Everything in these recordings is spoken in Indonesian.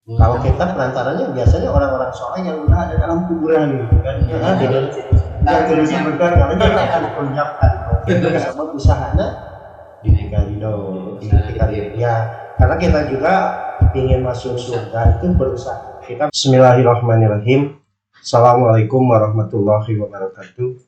Kalau kita perantaranya biasanya orang-orang soleh yang udah ada dalam kuburan gitu kan. Yang kudu disebutkan karena dia akan diucapkan. Itu sebab usahanya ini ridho, ya. Karena kita juga ingin masuk surga itu berusaha. Kita Bismillahirrahmanirrahim. Assalamualaikum warahmatullahi wabarakatuh.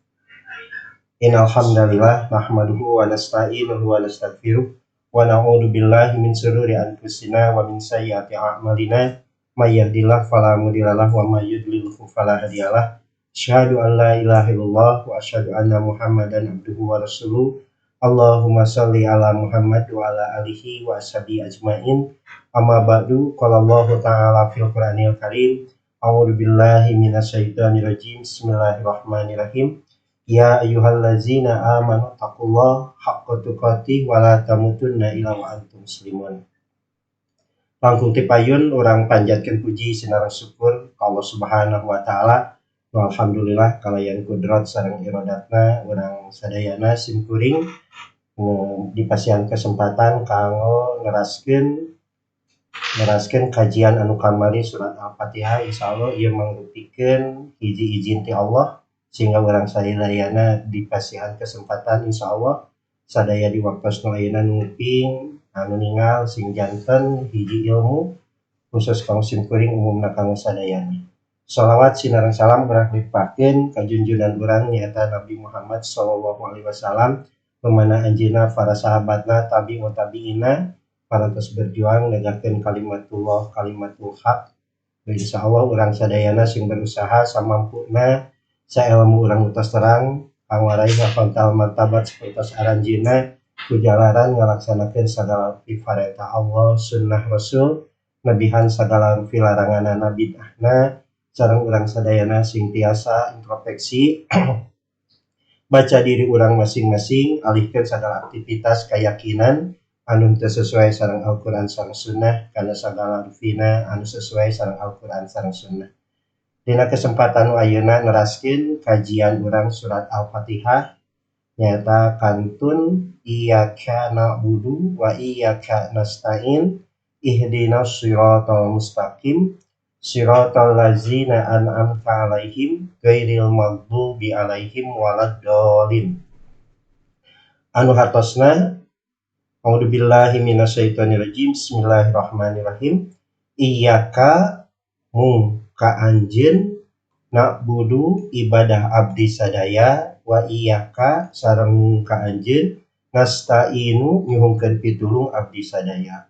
Innal hamdalillah nahmaduhu wa nasta'inuhu wa nastaghfiruh wa na'udzu billahi min shururi anfusina wa min sayyiati a'malina may yahdihillahu fala mudhillalah wa may yudlil fala hadiyalah. Asyhadu an la ilaha illallah wa asyhadu anna Muhammadan abduhu wa rasuluh. Allahumma shalli ala Muhammad wa ala alihi wa ashabihi ajmain. Amma ba'du, qala Allah ta'ala fil Qur'anil Karim. A'udzu billahi minasyaitonir rajim. Bismillahirrahmanirrahim. Ya ayyuhallazina amanu taqullaha haqqa tuqatih wa la tamutunna illa wa antum muslimun. Langkung tipayun urang panjatkeun puji sinareng syukur ka Allah Subhanahu wa taala. Alhamdulillah kalayan kudrat sareng iradatna urang sadayana simkuring dipasihan kesempatan kanggo neraskeun kajian anu kamari surat Al-Fatihah. Insyaallah ieu mangrupikeun hiji izin ti Allah sehingga orang sadayana dipasihan kesempatan insyaallah sadaya di waktu ayeuna nguping anu ningal sing janten hiji ilmu khusus kaum simkuring umumna kanggo sadayana. Shalawat sinareng salam urang limpahkeun ka junjungan urang nyaeta Nabi Muhammad sallallahu alaihi wasallam pemana anjeunna para sahabatna tabi'ut tabi'ina parantos berjuang negakeun kalimatullah kalimatul haq. Insyaallah urang sadayana sing berusaha samampuna saelmu urang utas terang pangwarai ngafantal martabat sapertos aranjeunna ku jalaran ngalaksanakeun sagala piparentah Allah sunnah Rasul nebihan sagala pilaranganna bid'ahna sareng urang sadayana sing tiasa introspeksi baca diri urang masing-masing alihkeun sagala aktivitas keyakinan anu teu sesuai sareng Al-Qur'an sareng sunnah kana sagala ruvina anu sesuai sareng Al-Qur'an sareng sunnah. Dina kesempatan ayeuna neraskeun kajian urang surat Al-Fatihah nyaeta kantun iyyaka na'budu wa iyyaka nasta'in ihdinas siratal mustaqim siratal ladzina an'amta 'alaihim ghairil maghdubi 'alaihim waladdallin. Anu hartosna a'udzubillahi minasyaitonir rajim. Bismillahirrahmanirrahim. Iyyaka mung ka anjeun na'budu ibadah abdi sadaya wa iyyaka sareng ka anjeun nasta'inu nyuhungkeun pitulung abdi sadaya.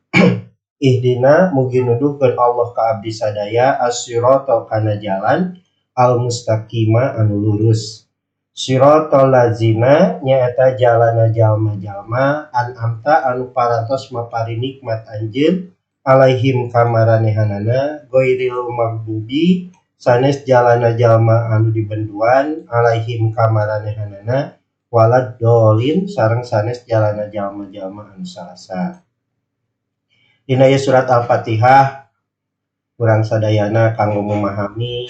Ihdina mugi nuduhkeun Allah ka abdi sadaya as-sirata kana jalan al-mustaqima anu lurus. Siratal ladzina nyaeta jalana jalma-jalma an'amta anu parantos mapari nikmat anjeun alaihim kamaranehanana ghairil maghdubi sanes jalana jalma anu dibenduan alaihim kamaranehanana waladdallin sareng sanes jalana jalma-jalma anu salasa. Dina surat Al-Fatihah urang sadayana kanggo memahami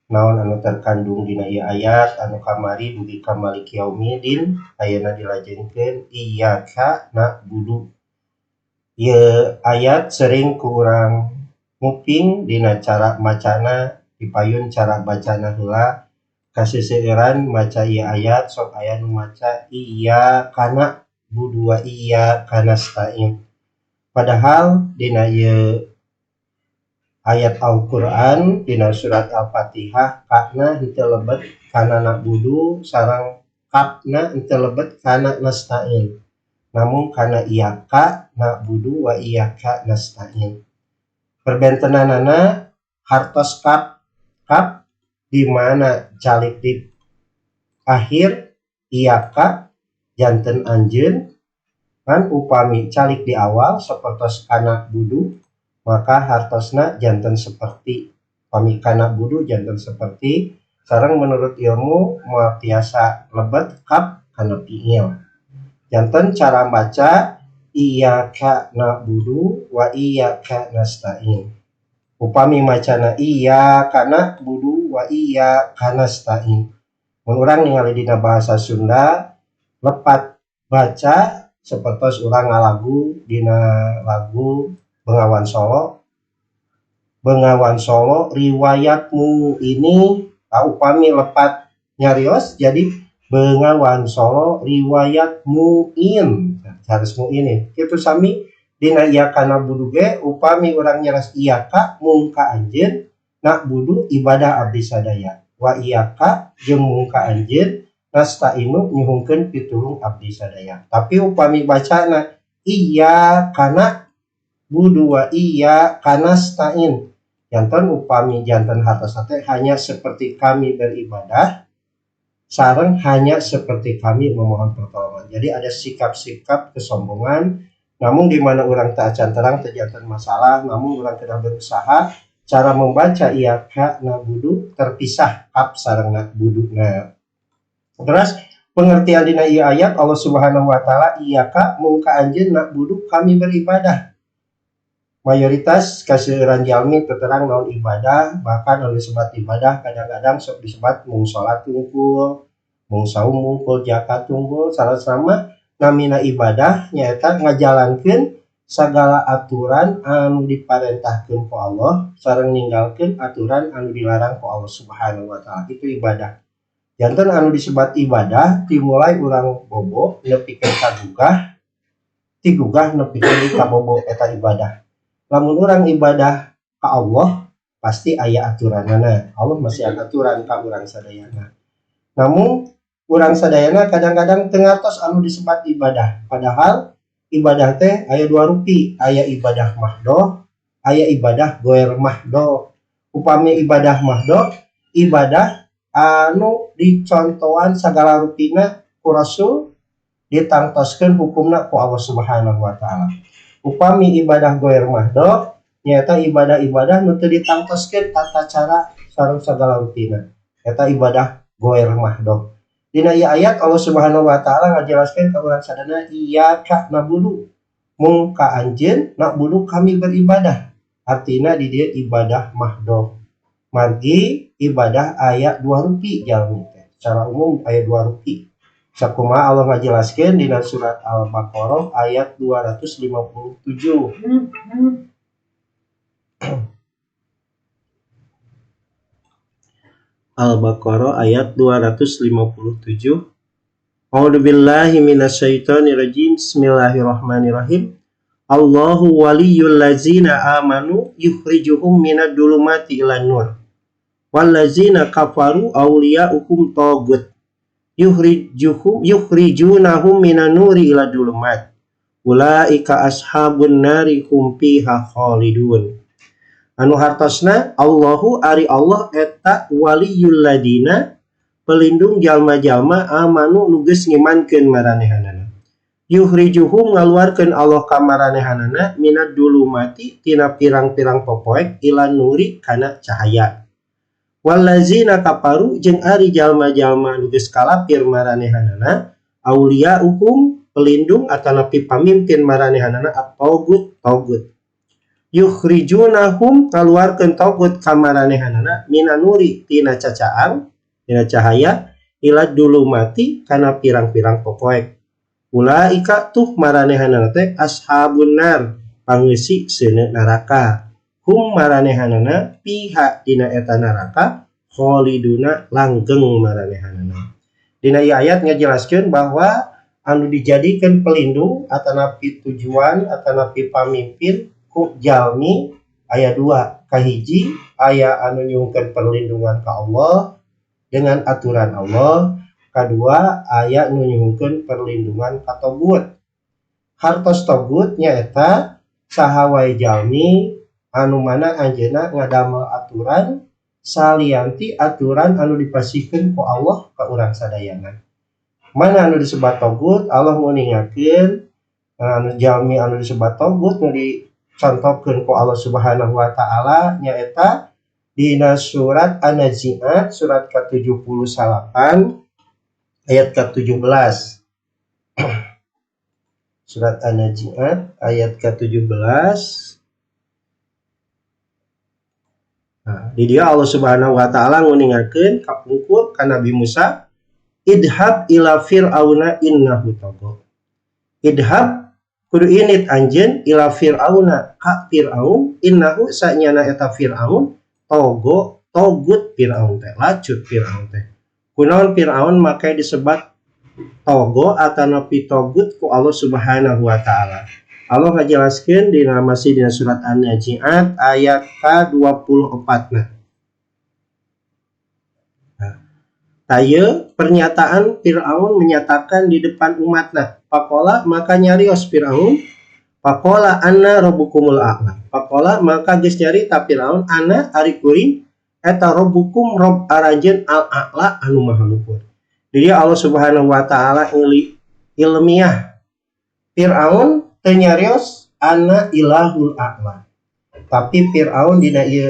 naon anu terkandung dina ieu ayat anu kamari dugi ka maliki yaumidin ayeuna dilajengkeun iyyaka na'budu. Ieu ayat sering ku urang nguping dina cara macana dipayun cara bacana heula kaseseueuran maca ieu ayat sok aya nu maca iyyaka na'budu wa iyyaka nasta'in. Padahal dina ieu ayat Al-Qur'an dina surat Al-Fatihah kana henteu lebet kana na'budu sareng kapna henteu lebet kana nasta'in. Namun kana iyyaka na'budu wa iyyaka nasta'in. Perbentenanana hartos kap di mana calik di akhir iyyaka janten anjeun kan upami calik di awal sapertos kana budu maka hartosna janten seperti upami kana budu janten seperti sareng menurut ilmu moal tiasa lebet kap kana fiil. Janten cara baca iyyaka na'budu wa iyyaka nasta'in. Upami macana iyyaka na'budu wa iyyaka nasta'in. Mun urang ningali dina bahasa Sunda lepat baca sapertos urang ngalagu dina lagu Bengawan Solo Bengawan Solo riwayatmu ini upami lepat nyarios jadi Bengawan Solo riwayatmu in harus mu ini itu sami dina iya kana budu ge upami urang nyeras iya ka mung ka anjeun nak budu ibadah abdi sadaya wa iya ka jeung mung ka anjeun nastainu nyuhungkeun pitulung abdi sadaya tapi upami bacana iya kana budu wa iya kana stain janten upami janten hartos teh hanya seperti kami beribadah sareng hanya seperti kami memohon pertolongan. Jadi ada sikap-sikap kesombongan namun di mana orang tak acan terang terjantan masalah namun orang kena berusaha cara membaca iya ka na budu terpisah kap sareng na budu na. Terus pengertian dina ieu ayat Allah Subhanahu wa taala iya ka mung ka anjeun na budu kami beribadah. Mayoritas kaseueuran jalmi terterang naon ibadah bahkan anu disebut ibadah kadang-kadang sok disebut mung salat tungkul mung saum mungkul zakat tungkul sama namina ibadah nyaeta ngajalankeun sagala aturan anu diparentahkeun ku Allah sareng ninggalkeun aturan anu dilarang ku Allah Subhanahu wa taala itu ibadah. Janten anu disebut ibadah dimulai urang bobo nepikeun kagugah ti gugah nepikeun ka bobo eta ibadah. Lamun orang ibadah ka Allah pasti aya aturanana. Allah masih ada aturan ka urang sadayana. Namun urang sadayana kadang-kadang teu ngartos anu disebut ibadah. Padahal ibadah teh aya dua rupi, aya ibadah mahdoh, aya ibadah goer mahdoh. Upami ibadah mahdoh, ibadah anu dicontohan sagala rupina ku Rasul ditangtoskeun hukumna ku Allah Subhanahu wa taala. Upami ibadah goer mahdoh nyata ibadah-ibadah nu teu ditangtoskeun tata cara sareng sagala rutina eta ibadah goer mahdoh. Dina ieu ayat Allah Subhanahu wa taala ngajelaskeun ka urang sadana iyyaka na'budu mung ka anjeun na'budu kami beribadah artina di dieu ibadah mahdoh margi ibadah aya dua rupi jalmi teh secara umum aya dua rupi. Sakumaha Allah ngajelaskeun dina surat Al-Baqarah ayat 257. Al-Baqarah ayat 257. A'udzubillahi minasyaitonirrajim. Bismillahirrahmanirrahim. Allahu waliyul ladzina amanu yukhrijuhum minad dhulumati ilan nur. Wal ladzina kafaru awliya'uhum taghut. Yukhrijunahum minan nuri ila dhulumat ulaika ashabun nari hum fiha khalidun. Anu hartosna Allahu ari Allah eta waliyul ladina pelindung jalma-jalma amanu nu geus ngimankeun maranehanana. Yukhrijuhum ngaluarkeun Allah ka maranehanana minad dhulumati tina pirang-pirang popoek ila nuri kana cahaya. Wallazina kafaru jeung ari jalma-jalma nu geus kalapir maranehanana auliyauhum pelindung atanapi pamimpin maranehanana at-taghut taghut. Yukhrijunahum kaluarkeun taghut ka maranehanana minanuri tina cacaang tina cahaya ila dulumati kana pirang-pirang popoek. Ulaika tuh maranehanana teh ashabun nar pangeussi seuneu neraka. Hum maranehanana piha dina eta neraka khaliduna langgeng maranehanana. Dina ieu ayat ngajelaskeun bahwa anu dijadikeun pelindung atanapi tujuan atanapi pamimpin ku jalmi aya dua, kahiji aya anu nyuhkeun perlindungan ka Allah dengan aturan Allah, kadua aya anu nyuhkeun perlindungan ka tagut. Hartos tagut nyaeta saha wae jalmi anu mana anjeunna ngadamel aturan salianti aturan anu dipasihkeun ku Allah ka urang sadayana. Mana anu disebut tagut Allah nguningakeun anu jalmi anu disebut tagut nu dicontohkeun ku Allah Subhanahu wa taala nyaeta dina surat An-Nazi'at surat ke-78 ayat ke-17. Surat An-Nazi'at ayat ke-17. Nah, di dia Allah Subhanahu wa taala nguningakeun kapungkur ka Nabi Musa, idhab ila fir'auna innahu tagha. Idhab kudu init anjeun ila fir'auna ka fir'aun innahu sanyana eta fir'aun togut fir'aun teh lacut fir'aun teh kunaon fir'aun maka disebat togo atau napi togut ku Allah Subhanahu wa taala. Allah ngajelaskeun dina masih dina surat An-Nazi'at ayat ke-24 nah. Taya pernyataan Fir'aun menyatakan di depan umatna. Pakola maka nyarios Fir'aun. Pakola anna rabbukumul a'la. Pakola maka geus nyarita Fir'aun anna ari kuring eta rabbukum rob arajeun al-a'la anu maha luhur. Jadi Allah Subhanahu wa taala ilmiah Fir'aun teu nyarios anna ilahul a'la. Tapi Fir'aun dina ieu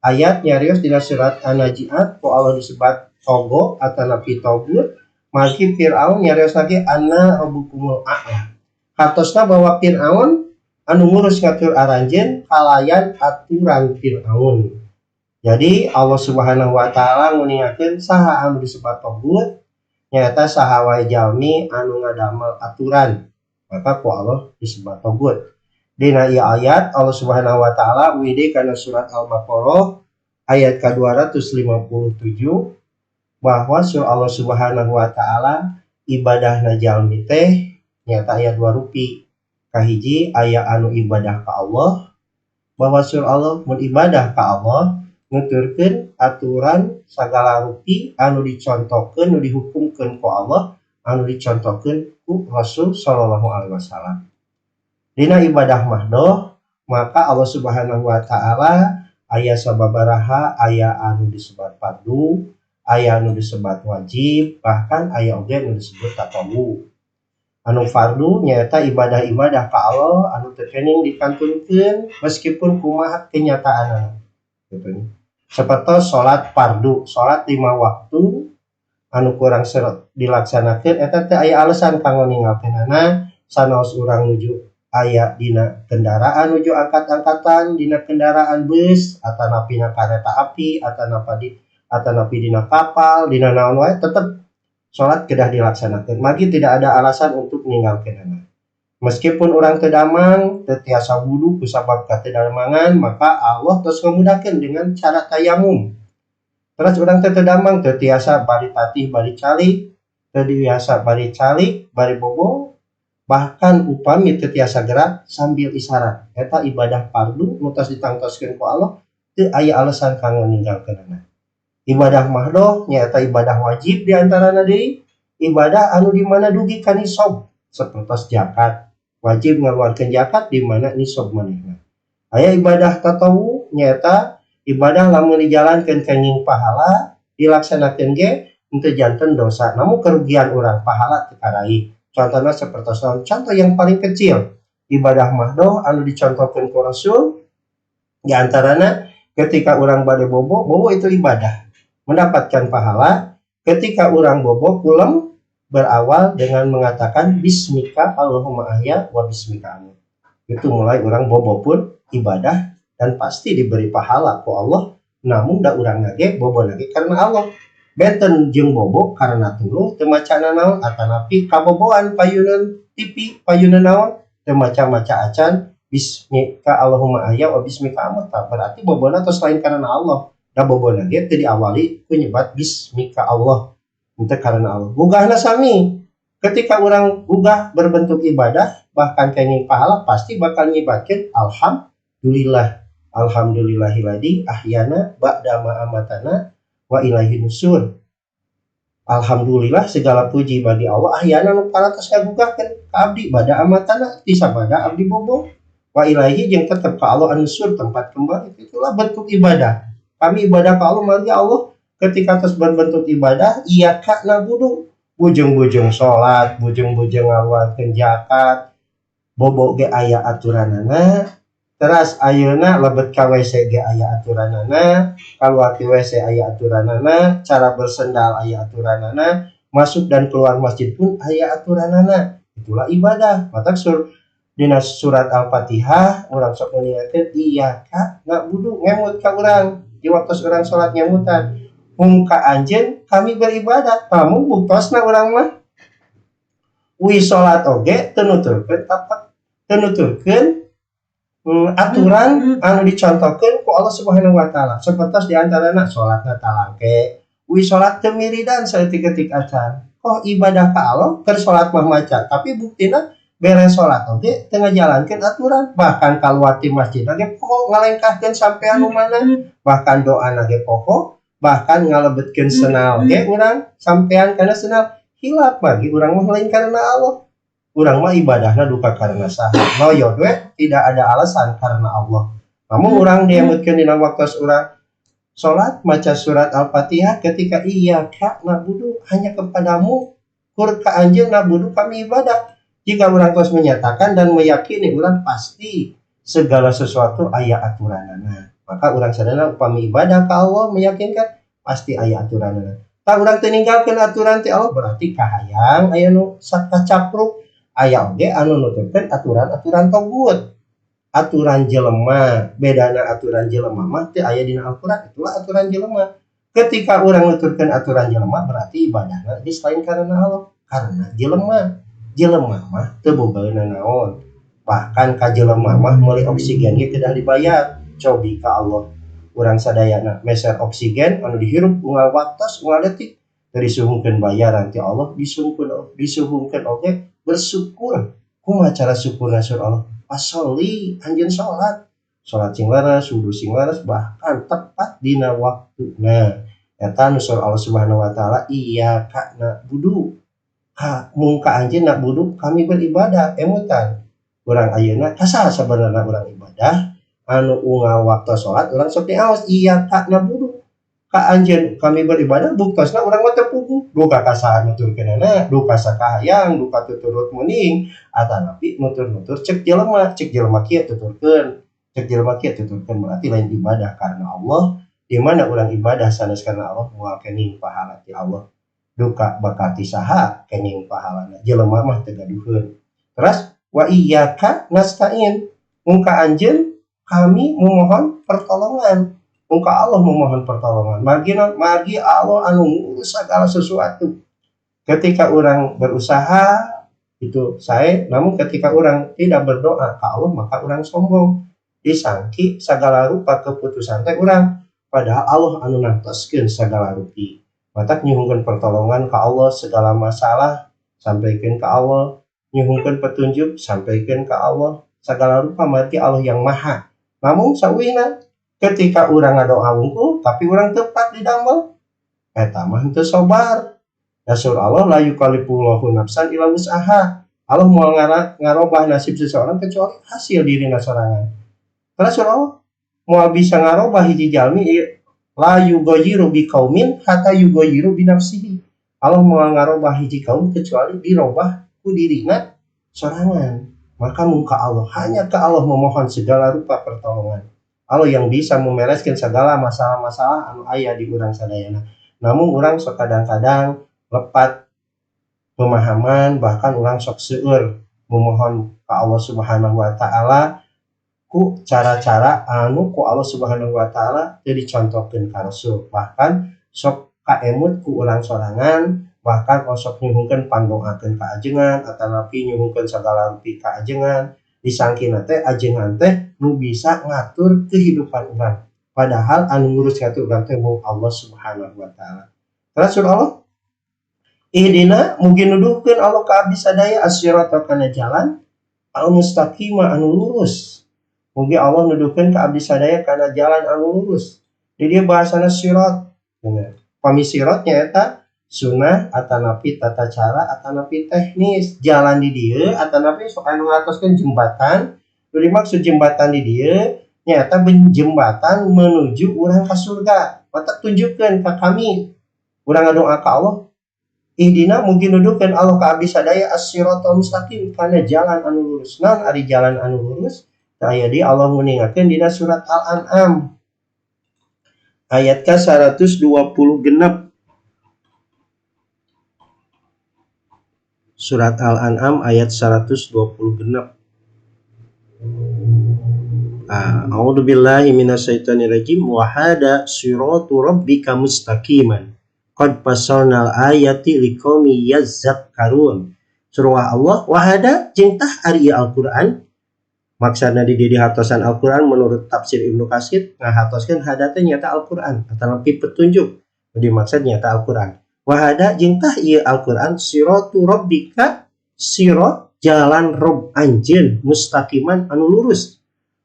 ayat nyarios dina surat An-Nazi'at ku Allah disebut togo atau napi togut maki Fir'aun nyarios lagi anna rabbukumul a'la. Katosna bahwa Fir'aun anu ngurus ngatur aranjeun kalayan aturan Fir'aun. Jadi Allah Subhanahu wa taala nguningakeun saha anu disebut togut nyata saha wae jalmi anu ngadamel aturan maka ku Allah disebut togut. Dina ieu ayat Allah Subhanahu wa taala widi kana surat Al-Baqarah ayat ke-257 bahwa surah Allah Subhanahu wa taala ibadahna jalmi teh nyata aya dua rupi. Kahiji aya anu ibadah ka Allah bahwa surah Allah mun ibadah ka Allah nuturkeun aturan sagala rupi anu dicontohkeun anu dihukumkeun ku Allah anu dicontohkeun ku Rasul sallallahu alaihi wasallam. Dina ibadah mahdoh maka Allah Subhanahu wa taala aya sababaraha aya anu disebut fardu, aya anu disebut wajib, bahkan aya oge anu disebut tatawu. Anu fardu nyaeta ibadah-ibadah ka Allah anu teu keuning dikantunkeun meskipun kumaha kenyataanna. Gitu. Sapertos salat fardu, salat 5 waktu anu kurang seret dilaksanakeun eta teh aya alasan kanggo ninggalkeunana sanaos urang nuju aya dina kendaraan nuju angkat-angkatan dina kendaraan bus atanapi na kareta api atanapi dina kapal dina naon wae tetep salat kedah dilaksanakeun magi tidak ada alasan untuk ninggalkeunana. Meskipun orang teu damang teu tiasa wudu kusabab katedamangan maka Allah tos ngamudahkeun dengan cara tayamum. Terus urang teu damang teu tiasa bari tatih bari calik, teu biasa bari calik bari bobo bahkan upami teu tiasa gerak sambil isyarat. Eta ibadah fardu nu tos ditangtoskeun ku Allah teu aya alasan kanggo ninggalkeunana. Ibadah mahdoh nyaeta ibadah wajib di antarana deui ibadah anu di mana dugi ka nisab sapertos zakat. Wajib ngaluarkeun zakat di mana nisab manehna. Aya ibadah tatawu nyaeta ibadah lamun dijalankeun kenging pahala dilaksanakeun ge henteu janten dosa namun kerugian urang pahala teu karaih. Contohna sapertos contoh yang paling kecil ibadah mahdoh anu dicontohkeun ku Rasul di antarana ketika urang bade bobo itu ibadah mendapatkan pahala. Ketika orang bobo pulang berawal dengan mengatakan bismika Allahumma ahya wa bismika amut. Itu mulai orang bobo pun ibadah dan pasti diberi pahala ku Allah. Namun da urang nage bobo lagi karena Allah. Benten jeung bobo karena tuluy teu macana naon atanapi kaboboan payunan TV payunan naon teu maca-maca acan bismika Allahumma ahya wa bismika amut. Berarti bobona tos lain karena Allah. Da bobona ge teu diawali ku nyebat bismika Allah. Henteu karena Allah. Gugahna sami. Ketika orang gugah berbentuk ibadah bahkan kenging pahala pasti bakal nyibatkeun alhamdulillah. Alhamdulillahilladzi ahyana ba'da ma amatana wa ilaihi nusur. Alhamdulillah segala puji bagi Allah ahyana nu parantos ngagugahkeun ka abdi bada amatana ti sabada abdi bobo. Wa ilaihi jeung tetep ka Allah an-nusur tempat kembali. Itulah bentuk ibadah. Kami ibadah ke Allah mari Allah ketika terus berbentuk ibadah iya kak nabudu bujung-bujung sholat bujung-bujung ngaluarkeun zakat bobo ge aya aturanana teras ayeuna lebet ka WC ge aya aturanana kaluar ti WC aya aturanana cara bersendal aya aturanana masuk dan keluar masjid pun aya aturanana itulah ibadah matak dina surat Al-Fatihah urang sok ngingatkeun iya kak nabudu ngemut ka urang di waktu orang sholat nyamutan mungka anjeun kami beribadah namun buktosna urang mah wi sholat oge teu nuturkeun tapak nuturkeun aturan anu dicontohkeun ku Allah Subhanahu wa taala. Sapertos di antarana salatna talangke, wi salat teu miridan saeutik-eutik acan. Oh ibadah ka Allah keur salat mah maca, tapi buktina beres salat oge teu ngajalankeun aturan, bahkan kaluar ti masjid ge pokok ngalengkahkeun sampean nu mana, bahkan doana ge pokok, bahkan ngalebetkeun senal ge urang sampean kana senal hilap bagi urang mah lain karena Allah. Urang mah ibadahna duka karena saha. Loyo we tidak ada alasan karena Allah. Namun urang diemutkeun dina waktos urang salat maca surat Al-Fatihah ketika iyyaka na'budu hanya kepadamu kur ka anjeun na'budu kami ibadah. Jika urang tos menyatakan dan meyakini urang pasti segala sesuatu aya aturanana. Maka urang sadana upami ibadah ka Allah meyakinkan pasti aya aturanana. Tah urang teu ninggalkeun aturan ti Allah berarti kahayang aya nu sacapruk. Aya oge anu nuturkeun aturan-aturan togut. Aturan jelema, bedana aturan jelema mah teu aya dina Al-Qur'an, itulah aturan jelema. Ketika urang nuturkeun aturan jelema berarti ibadahna geus lain karena Allah, karena jelema mah teu bogaeuna naon. Bahkan ka jelema mah meuli oksigen ge kedah dibayar. Cobi ka Allah. Urang sadayana meser oksigen anu dihirup unggal waktos, unggal detik disuhungkeun bayaran ti Allah, disuhungkeun oge bersyukur. Kumaha cara syukurna sur Allah? Pasoli anjeun salat sing leres, wudu sing leres, bahkan tepat dina waktuna. Eta nu sur Allah Subhanahu wa taala iyyaka na'budu. Mung ka anjeun na'budu kami beribadah emutan. Urang ayeuna asa sabenerna urang ibadah anu unggal waktu salat urang sok diaos iyyaka na'budu. Ka anjeun kami beribadah buktosna urang mah teu puguh, duka ka saha nuturkeunana, duka sakahayang, duka tuturut muning, atanapi nutur-nutur cek jelema kieu tuturkeun, berarti lain ibadah karena Allah, di mana urang ibadah sanes karena Allah moal kening pahala ti Allah. Duka bakati saha kening pahalana, jelema mah teu gaduheun. Terus wa iyyaka nasta'in, mungka anjeun kami memohon pertolongan. Muka Allah memohon pertolongan. Margi Allah anu ngurus segala sesuatu. Ketika orang berusaha itu saya, namun ketika orang tidak berdoa ke Allah maka orang sombong. Disangki segala rupa keputusan teh orang. Padahal Allah anu nantoskeun segala rupi. Matak nyuhungkeun pertolongan ke Allah segala masalah sampaikan ke Allah, nyuhungkeun petunjuk sampaikan ke Allah. Segala rupa margi Allah yang maha. Namun sawina ketika urang ngadoa wungkul tapi urang tepat di damel eta mah henteu sabar. Dasar Allah la yukallifullahu nafsan illa wus'aha. Allah moal ngarobah nasib seseorang kecuali hasil dirina sorangan. Terus Allah moal bisa ngarobah hiji jalmi la yughayyiru biqaumin hatta yughayyiru bi nafsihi. Allah moal ngarobah hiji kaum kecuali dirobah ku dirina sorangan. Maka muka Allah hanya ke Allah memohon segala rupa pertolongan. Allah yang bisa memereskan segala masalah-masalah anu aya di urang sadayana. Namun urang sok kadang-kadang lepat pemahaman, bahkan urang sok seueur memohon ka Allah Subhanahu wa taala ku cara-cara anu ku Allah Subhanahu wa taala teu dicontohkeun ka Rasul. Bahkan sok kaemut ku urang sorangan, bahkan sok nyuhungkeun pandoakeun ka ajengan atanapi nyuhungkeun segala rupi ka ajengan. Disangkina teh ajengan teh nu bisa ngatur kehidupan urang. Padahal anu ngurus ngatur urang teh mung Allah Subhanahu wa taala. Terus surah Allah ihdina mugi nuduhkeun Allah ka abdi sadaya as-sirata kana jalan al-mustaqima anu lurus. Mugi Allah nuduhkeun ka abdi sadaya kana jalan anu lurus. Di dieu bahasana sirat. Pami siratnya eta sunnah atanapi tata cara atanapi teknis jalan di dieu atanapi sok anu ngatoskeun jembatan. Nu dimaksud jembatan di dieu nyata jembatan menuju urang ka surga. Mata tunjukkeun ka kami urang ngadoa ka Allah ihdina mugi nuduhkeun Allah ka abdi sadaya as-siratal mustaqim kana jalan anu lurus. Naon ari jalan anu lurus? Aya di Allah nguningakeun dina surat Al-An'am ayat ka 120 genep. Surat Al-An'am ayat 120 genep. A'udzu billahi minasyaitonir rajim wa hada siratu rabbika mustaqiman qad fasalnal ayati liqaumi yazakkarun. Surah Allah wa hada jeung tah ari Al-Qur'an Maksudna di dieu hatosan Al-Qur'an menurut tafsir Ibnu Katsir ngahatoskeun hada teh nyata Al-Qur'an atanapi petunjuk dimaksud nyata Al-Qur'an. Wa hada jeung tah ieu Al-Qur'an siratu rabbika sirat jalan rob anjeun mustaqiman anu lurus.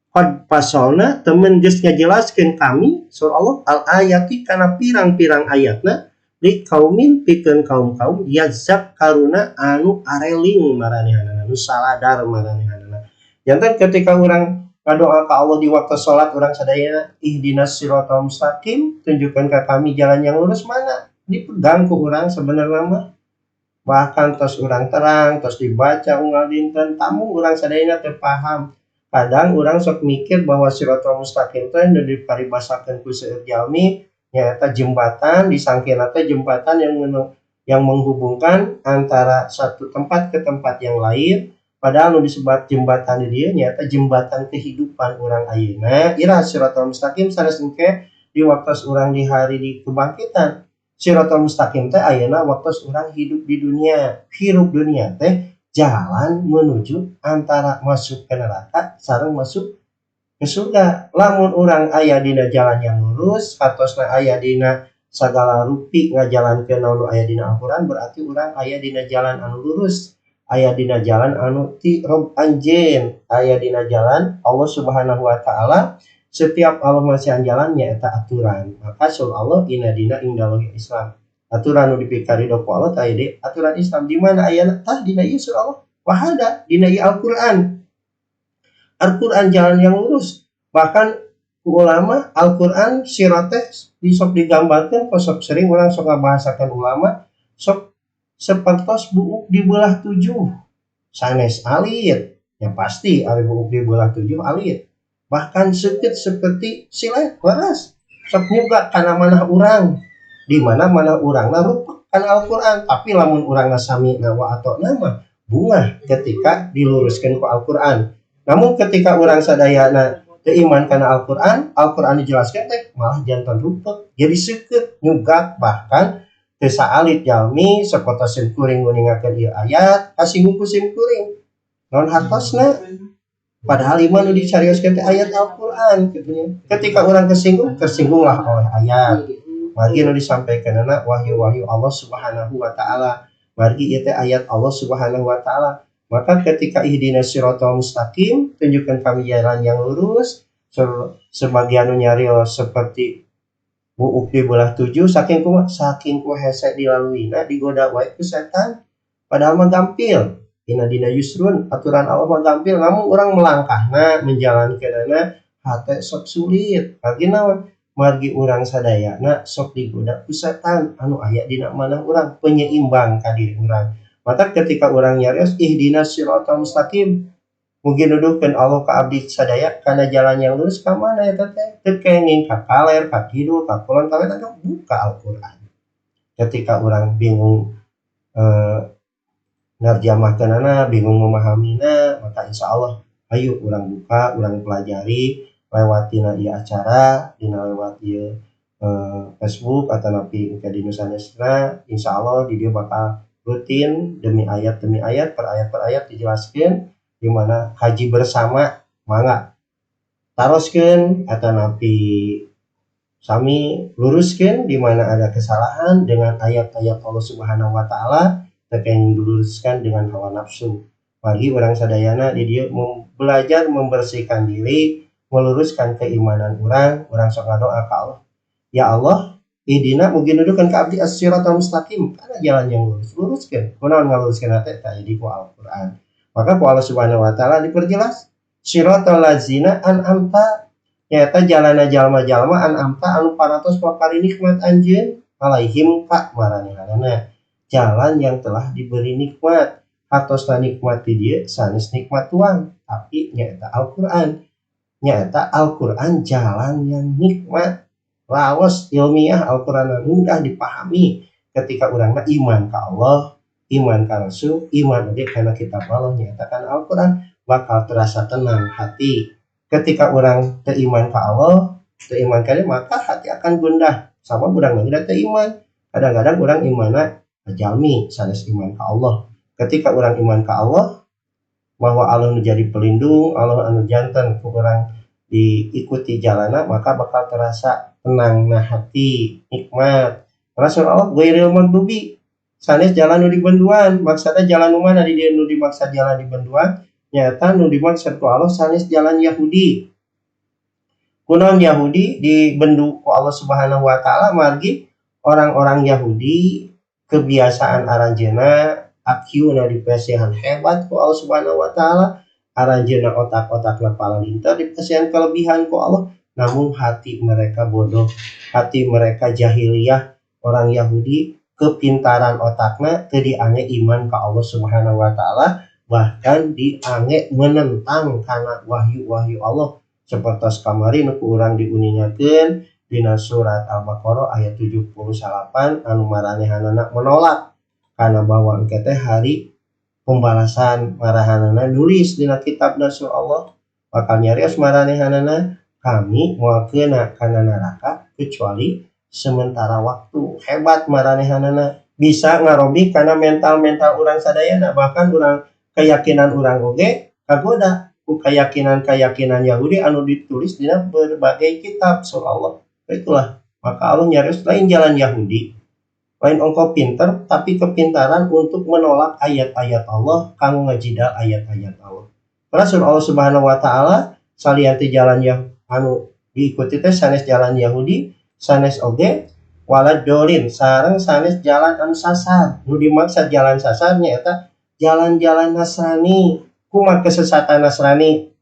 Qad pasolna temen geus ngajelaskeun kami surah Allah al-ayati kana pirang-pirang ayatna li kaumin pikeun kaum-kaum yazakkaruna anu areling maranehanana anu saladar maranehanana. Jantan ketika orang ngadoa ke Allah di waktu sholat orang sadayana ihdinas siratal mustaqim tunjukkan ke kami jalan yang lurus mana dipegang ku orang sebenarnya mah bahkan tos orang terang tos dibaca unggal dinten tamu orang sadayana teu paham kadang orang sok mikir bahwa siratal mustaqim teh nu diparibasakeun ku seueur jalmi nyaeta jembatan disangkeuna teh jembatan yang menghubungkan antara satu tempat ke tempat yang lain. Padahal nu disebut jembatan di dia nyata jembatan kehidupan orang ayeuna ira siratal mustaqim sanes engke di waktu orang di hari di kebangkitan siratal mustaqim teh ayeuna waktu orang hidup di dunia hirup dunia teh jalan menuju antara masuk ke neraka sareng masuk ke surga lamun orang aya dina jalan yang lurus katosna aya dina sagala rupi ngajalankeun naon aya dina Al-Qur'an berarti orang aya dina jalan anu lurus aya dina jalan anu ti rob anjeun aya dina jalan Allah Subhanahu wa taala setiap Allah masih jalan nyaeta aturan maka surah Allah inna dina indallahi Islam aturan nu dipikari ku Allah tah di aturan Islam di mana aya tah dina ieu surah Allah wahada dina ieu Al-Qur'an jalan yang lurus bahkan ulama Al-Qur'an sirat teh sok digambarkeun sok sering urang sok ngabahasakeun ulama sok sepertos buuk dibelah 7 sanes alit yang pasti ari buuk dibelah 7 alit bahkan seukeut seperti silet waras sok nyuga kana manah urang di mana urangna rupa kana Al-Qur'an tapi lamun urangna sami wa atau nama bunga ketika diluruskeun ku Al-Qur'an namun ketika urang sadayana teu iman kana Al-Qur'an dijelaskeun teh malah jantan rupa jadi seukeut nyuga bahkan desa alit jalmi sakoto sim kuring nguningakeun ieu ayat kasinggung ku sim kuring naon hartosna padahal iman nu dicarioskeun teh ayat Al-Qur'an kitu nya ketika urang tersinggunglah oleh ayat margi nu disampaikeunna wahyu-wahyu Allah Subhanahu wa taala margi ieu teh ayat Allah Subhanahu wa taala maka ketika ihdinas siratal mustaqim tunjukkan kami jalan yang lurus sebagian nu nyarios seperti buuk dibelah 7 saking ku hese dilaluina digoda wae ku setan padahal mah gampil dina yusrun aturan Allah mah gampil namun urang melangkahna menjalankeunana hate sok sulit margi naon margi urang sadayana sok digoda ku setan anu aya dina manah urang penyeimbang ka diri urang maka ketika urang nyarios ihdinas siratal mustaqim mugi nuduhkeun Allah ka abdi sadaya kana jalan yang lurus ka mana eta teh teu kenging ka kaler ka kidul ka kulon ka wetan buka Al-Qur'an ketika urang bingung narjamahkeunana bingung memahaminya maka insyaallah ayo urang buka urang pelajari lewatina ieu acara dina lewat ieu Facebook atanapi engke di sanesna insyaallah di dieu bakal rutin demi ayat per ayat dijelaskeun di mana haji bersama mangga taroskeun atanapi sami luruskeun di mana ada kesalahan dengan ayat-ayat Allah Subhanahu wa taala terkait diluruskan dengan hawa nafsu bagi orang sadayana di dieu belajar membersihkan diri meluruskan keimanan urang sok ngadoa ka Allah ya Allah idina mugi nuduhkeun ka abdi as-siratal mustaqim kana jalan yang luruskeun kunaon ngaluruskeun teh tah di Al-Qur'an maka ku Allah Subhanahu wa taala diperjelas siratal ladzina an'amta nyaeta jalanna jalma-jalma an'amta anu parantos papari nikmat anjeun alaihim ka maranehanana jalan yang telah diberi nikmat hartosna nikmat di dieu sanes nikmat tuang tapi nyaeta Al-Qur'an jalan yang nikmat lawas ilmiah Al-Qur'an mudah dipahami ketika urangna iman ka Allah iman ka Rasul, iman oge kana kitab Allah nyatakan Al-Qur'an bakal terasa tenang hati. Ketika orang teu iman ka Allah, teu iman ka dia maka hati akan gundah. Sama urang geus teu iman. Kadang-kadang urang imanna jalmi sanes iman ka Allah. Ketika urang iman ka Allah, bahwa Allah menjadi pelindung, Allah anu janten ku urang diikuti jalana, maka bakal terasa tenang nah hati, nikmat. Rasul Allah ghairil maghdubi sanes jalan nu dibenduan, maksudnya jalan nu mana di dieu nu dimaksud jalan dibenduan nyata nu dimaksud ku Allah sanes jalan Yahudi. Kunaon Yahudi dibendu ku Allah Subhanahu wa taala margi orang-orang Yahudi kebiasaan aranjeuna akyuna dipasihan hebat ku Allah Subhanahu wa taala, aranjeuna otak-otakna palalintar dipasihan kelebihan ku Allah, namun hati mereka bodoh, hati mereka jahiliyah. Orang Yahudi kepintaran otakna teu diange iman ka Allah Subhanahu wa taala, bahkan diange menentang kana wahyu-wahyu Allah. Seperti kamari nu urang diuningakeun dina surat Al-Baqarah ayat 78 anu maranehanana menolak karena bahwa engke teh hari pembalasan marahanana nulis dina kitab Rasul Allah bakal nyarios maranehanana kami moalkeun kana neraka kecuali sementara waktu. Hebat maranehanana bisa ngarobik karena mental-mental urang sadayana, bahkan urang keyakinan urang oge kagoda ku keyakinan Yahudi anu ditulis dina berbagai kitab surah Allah. Itulah maka Allah nyarios lain jalan Yahudi, lain engkau pinter tapi kepintaran untuk menolak ayat-ayat Allah, kamu ngajidal ayat-ayat Allah. Rasul Allah Subhanahu wa taala salian ti jalan yang anu diikuti teh sanes jalan Yahudi, sanes oge walad dolin sareng sanes jalan anu sasar. Nu dimaksud jalan sasar nyaeta jalan-jalan Nasrani. Kumaha kesesatan Nasrani?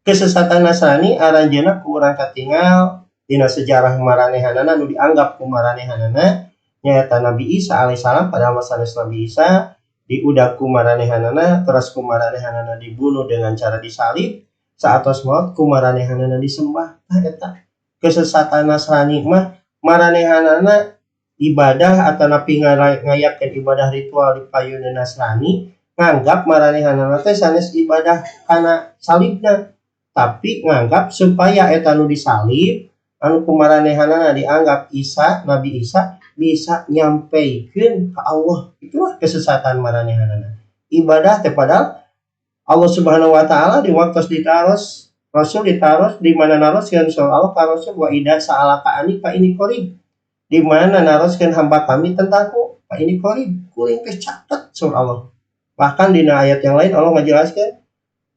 Kesesatan Nasrani aranjeuna ku urang katingal dina sejarah maranehanana nu dianggap ku maranehanana nyaeta Nabi Isa alaihissalam. Padahal sanes Nabi Isa diudag ku maranehanana, terus ku maranehanana dibunuh dengan cara disalib, saatos maut ku maranehanana disembah. Eta kesesatan Nasrani mah maranehanana ibadah atau napi ngayakeun ibadah ritual di payuna Nasrani nganggap maranehanana teh sanes ibadah kana salibna, tapi nganggap supaya eta nu disalib anu kumaranehanana dianggap Isa, Nabi Isa bisa nyampeikeun ka Allah. Itulah kesesatan maranehanana. Ibadah teh padahal Allah Subhanahu wa taala di waktu ditaros Rasul ditaros di mana naroskeun surah Allah ka Rasul wa idza sa'alaka ani fa ini qarib. Di mana naroskeun hamba kami tentangku fa ini qarib. Kuring teh catet surah Allah. Bahkan di ayat yang lain Allah menjelaskan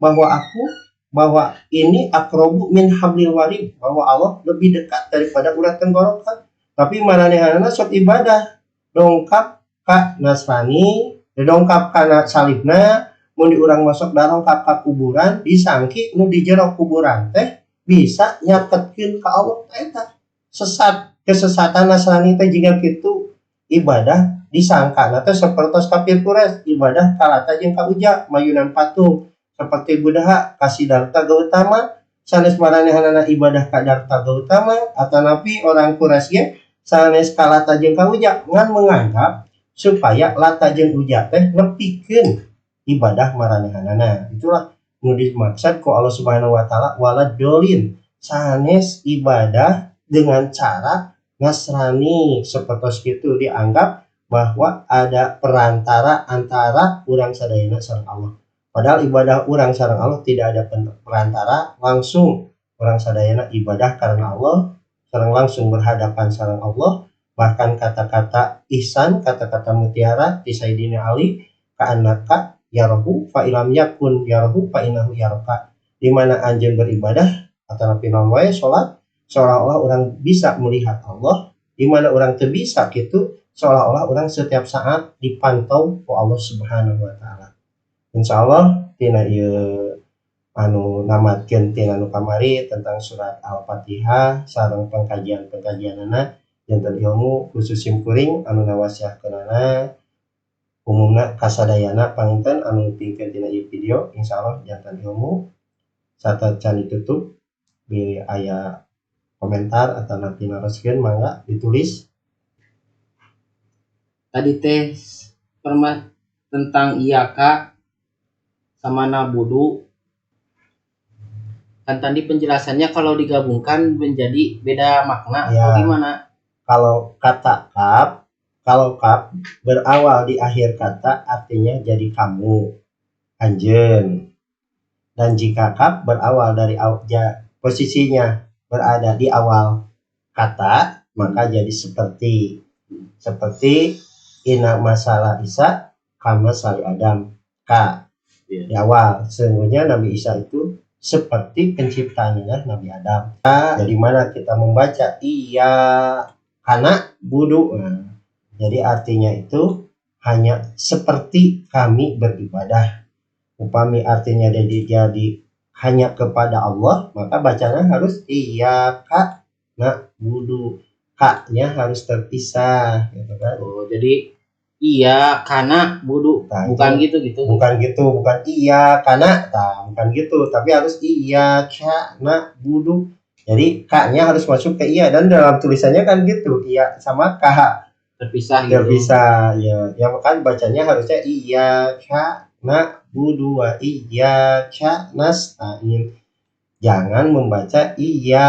bahwa ini akrobu min hablil warid, bahwa Allah lebih dekat daripada urat tenggorokan. Tapi maranehanana sok ibadah dongkap ka Nasrani, dongkap kana salibna, mun di urang masuk dongkap ka kuburan, disangki nu di jero kuburan teh bisa nyaketkeun ka Allah. Eta sesat, kesesatan Nasrani teh jiga kitu ibadah disangkana teh sapertos kafir Quraisy, ibadah kalata jeung kauja mayunan patung seperti budaha kasidarta Gautama sanes maranehanana ibadah ka Darta Gautama atanapi orang Quraisy ge sanes kalata jeung kauja ngan menganggap supaya lata jeung uja teh nepikeun ibadah maranehanana. Itulah nu dimaksud ku Allah Subhanahu wa taala walad dolin, sanes ibadah dengan cara Nasrani seperti itu dianggap bahwa ada perantara antara urang sadayana sareng Allah. Padahal ibadah urang sareng Allah tidak ada perantara, langsung urang sadayana ibadah karena Allah, sareng langsung berhadapan sareng Allah. Bahkan kata-kata ihsan, kata-kata mutiara di Sayyidina Ali, ka'annaka yarahu fa ilam yakun yarahu fa innahu yaraka. Di mana anjeun beribadah atau naon wae salat, seolah-olah orang bisa melihat Allah, di mana orang teu bisa kitu, seolah-olah orang setiap saat dipantau oleh Allah Subhanahu wa taala. Insyaallah tina ieu anu namatkeun tina nu kamari tentang surat Al-Fatihah sareng pengkajian-pengkajianana janten ilmu khusus simkuring anu nawasiahkeunana umumna kasadayana panginten anu pingkeun tina ieu video. Insyaallah janten ilmu sarta can ditutup bi aya komentar atau nanti naroskeun mangga ditulis. Tadi teh permat tentang iyaka sama nabudu, kan tadi penjelasannya kalau digabungkan menjadi beda makna Ya, atau gimana? Kalau kata kaf berawal di akhir kata artinya jadi kamu. anjeun. Dan jika kaf berawal dari posisinya berada di awal kata, maka jadi seperti ina masalah Isa kama sali Adam ka di awal. Sesungguhnya Nabi Isa itu seperti penciptanya Nabi Adam. Jadi mana kita membaca iya kana budu. Jadi artinya itu hanya seperti kami beribadah. Upami artinya jadi hanya kepada Allah, maka bacanya harus iya ka na budu. K-nya harus terpisah gitu kan. Oh, jadi iya karena budu, Nah, bukan itu gitu. bukan iya karena bukan gitu, tapi harus iya karena budu. Jadi K-nya harus masuk ke iya, dan dalam tulisannya kan gitu, iya sama K Terpisah gitu. Ya kan bacanya harusnya iya karena budu wa iya nasta'in. Jangan membaca iya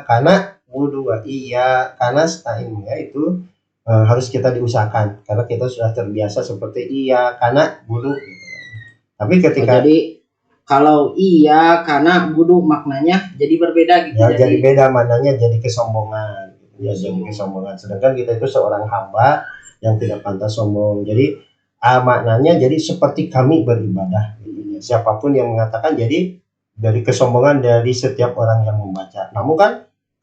karena budu wa iya nasta'in, ya itu harus kita diusahakan karena kita sudah terbiasa seperti iya karena budu gitu. Tapi ketika jadi kalau iya karena budu maknanya jadi berbeda gitu. Ya, jadi beda maknanya, jadi kesombongan. Ya, jadi kesombongan. Sedangkan kita itu seorang hamba yang tidak pantas sombong. Jadi maknanya jadi seperti kami beribadah. Siapapun yang mengatakan, jadi dari kesombongan dari setiap orang yang membaca. Namun kan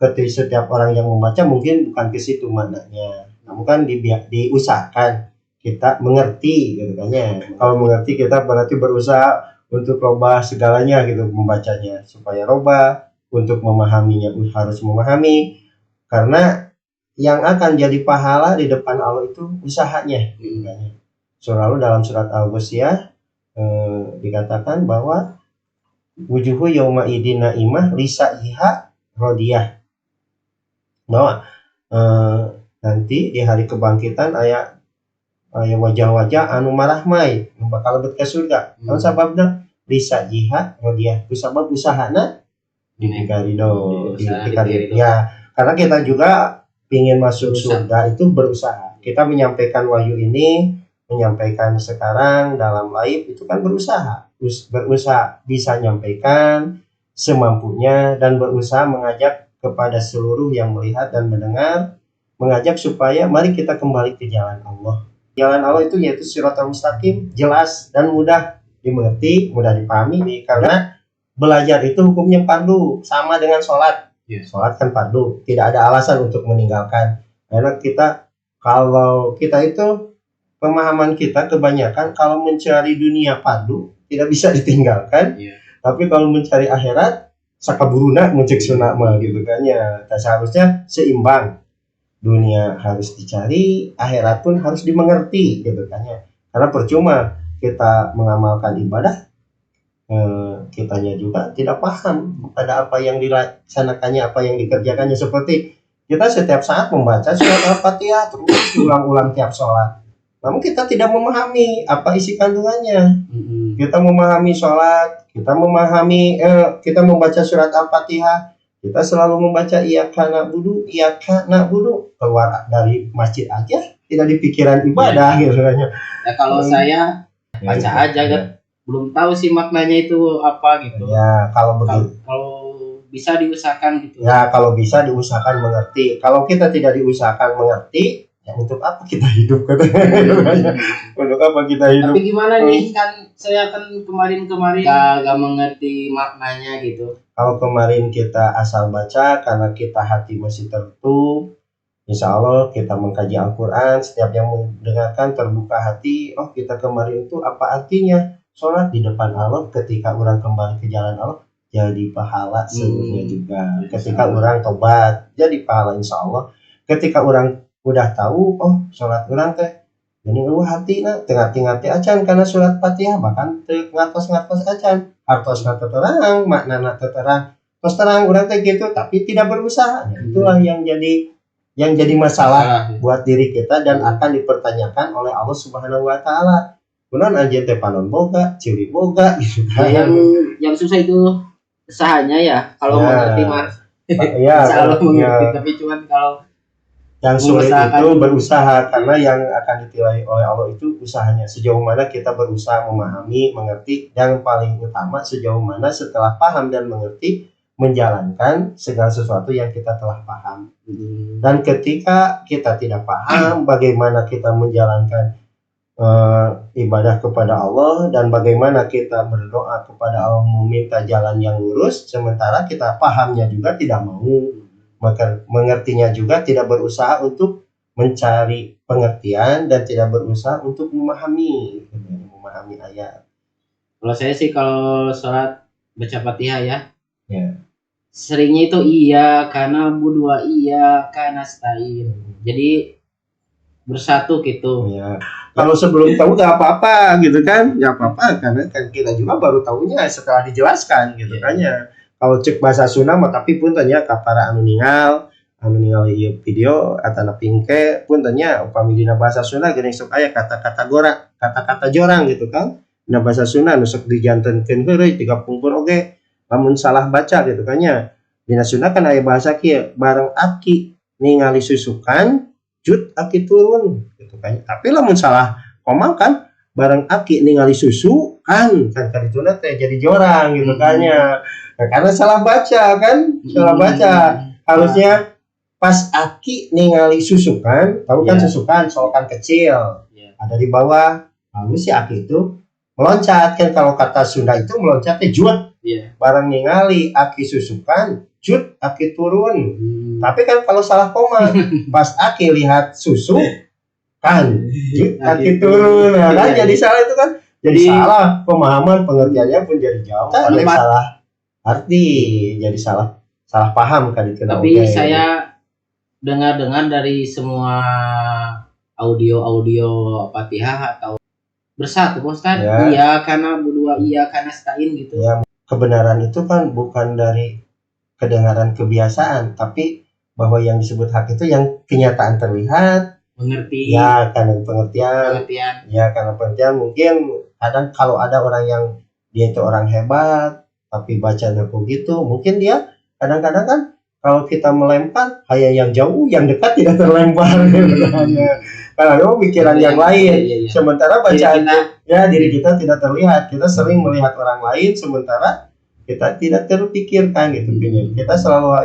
ketika setiap orang yang membaca mungkin bukan ke situ maknanya. Namun kan diusahakan kita mengerti gitu kan ya. Kalau mengerti kita berarti berusaha untuk robah segalanya gitu membacanya, supaya robah. Untuk memahaminya harus memahami, karena yang akan jadi pahala di depan Allah itu usahanya gitu kan ya. Lalu dalam surat Al-Ghasyiyah dikatakan bahwa wujuhu yauma idin naimah lisa'iha rodiyah, bahwa nanti di hari kebangkitan aya wajah-wajah anu marahmai bakal lebet ke surga. Namun sababna lisa'iha rodiyah, itu sabab usahana dikarido ya, karena kita juga ingin masuk surga itu berusaha. Kita menyampaikan wahyu ini, menyampaikan sekarang dalam live itu kan berusaha bisa menyampaikan semampunya, dan berusaha mengajak kepada seluruh yang melihat dan mendengar, mengajak supaya mari kita kembali ke jalan Allah. Jalan Allah itu yaitu Shiratal Mustaqim, jelas dan mudah dimengerti, mudah dipahami, karena belajar itu hukumnya fardu, sama dengan sholat. Sholat kan fardu, tidak ada alasan untuk meninggalkan. Karena kalau kita itu pemahaman kita kebanyakan kalau mencari dunia fardu tidak bisa ditinggalkan. Tapi kalau mencari akhirat sakaburuna mencek sunat mah gitu kan ya. Seharusnya seimbang. Dunia harus dicari, akhirat pun harus dimengerti gitu kan ya. Karena percuma kita mengamalkan ibadah, kitanya juga tidak paham pada apa yang dilaksanakannya, apa yang dikerjakannya. Seperti kita setiap saat membaca surat Al-Fatihah terus ulang-ulang tiap sholat, namun kita tidak memahami apa isi kandungannya. Kita memahami sholat, kita membaca surat Al-Fatihah, kita selalu membaca iyyaka na'budu, keluar dari masjid aja tidak dipikiran ibadah gitu kan ya. Kalau saya baca aja kan, belum tahu sih maknanya itu apa gitu. Ya, kalau begitu. Kalau bisa diusahakan gitu. Ya, kalau bisa diusahakan mengerti. Kalau kita tidak diusahakan mengerti, ya untuk apa kita hidup katanya? Untuk apa kita hidup? Tapi gimana nih, kan saya kan kemarin gak mengerti maknanya gitu. Kalau kemarin kita asal baca karena kita hati masih tertutup, insya Allah kita mengkaji Al-Quran, setiap yang mendengarkan terbuka hati. Oh, kita kemarin itu apa artinya? Sholat di depan Allah, ketika orang kembali ke jalan Allah jadi pahala seluruhnya juga. Ketika orang tobat jadi pahala insya Allah. Ketika orang udah tahu, oh sholat orang teh jadi hati tengah-tengah acan karena surat Fatihah, bahkan ngatos acan hartos terang, makna terang, terus terang orang teh gitu, tapi tidak berusaha. Itulah yang jadi masalah buat diri kita dan akan dipertanyakan oleh Allah Subhanahu wa taala. Kunaon aja teh panon boga, ciri boga gitu kan. Yang susah itu usahanya ya. Kalau mengerti Mas. Ya, mengerti, tapi cuman kalau Yang sulit Mengusahakan itu dulu. berusaha, karena yang akan ditilai oleh Allah itu usahanya. Sejauh mana kita berusaha memahami, mengerti. Yang paling utama sejauh mana setelah paham dan mengerti, menjalankan segala sesuatu yang kita telah paham. Dan ketika kita tidak paham bagaimana kita menjalankan ibadah kepada Allah, dan bagaimana kita berdoa kepada Allah meminta jalan yang lurus, sementara kita pahamnya juga tidak mau, maka mengertinya juga tidak berusaha untuk mencari pengertian dan tidak berusaha untuk memahami ayat. Kalau saya sih kalau sholat baca Fatihah ya, Ya. seringnya itu iya karena budua iya karena stain. Jadi bersatu gitu. Ya. Kalau sebelum tahu gak apa-apa gitu kan, gak apa-apa, karena kan kita juga baru tahunya setelah dijelaskan gitu kan ya. Kalau cek bahasa Sunda mah tapi pun tanya kapara anu ningal ieu video atana pingke pun tanya upami dina bahasa Sunda geuning sok aya kata-kata jorang gitu kan. Dina bahasa Sunda nu sok dijantenkeun heureuy 30 oge lamun salah baca gitu kan ya. Dina Sunda kan aya bahasa kieu, bareng aki ningali susukan jut aki turun gitu kan. Tapi lamun salah koma kan bareng aki ningali susu kan kadituna teh jadi jorang gitu kan ya. Nah, karena salah baca kan, salah baca. Harusnya pas aki ningali susukan, tahu kan susukan solokan kecil ada di bawah, lalu si aki itu meloncat kan. Kalau kata Sunda itu meloncatnya jut. Bareng ningali aki susukan jut aki turun. Tapi kan kalau salah koma pas aki lihat susu kan jut aki turun, nah, kan jadi salah itu kan, jadi salah pemahaman, pengertiannya pun jadi jauh karena salah arti, jadi salah paham kan itu. Tapi saya dengar dari semua audio Fatihah atau bersatu Ustaz. Iya karena berdua, iya karena stain gitu. Ya, kebenaran itu kan bukan dari kedengaran kebiasaan, tapi bahwa yang disebut hak itu yang kenyataan terlihat, mengerti. Ya karena pengertian. Ya karena pengertian. Mungkin kadang kalau ada orang yang dia itu orang hebat tapi bacanya begitu, mungkin dia kadang-kadang kan kalau kita melempar kayak yang jauh, yang dekat tidak terlempar karena ada pikiran yang lain. Sementara bacaan diri kita tidak terlihat, kita sering melihat orang lain sementara kita tidak terpikirkan gitu. Kita selalu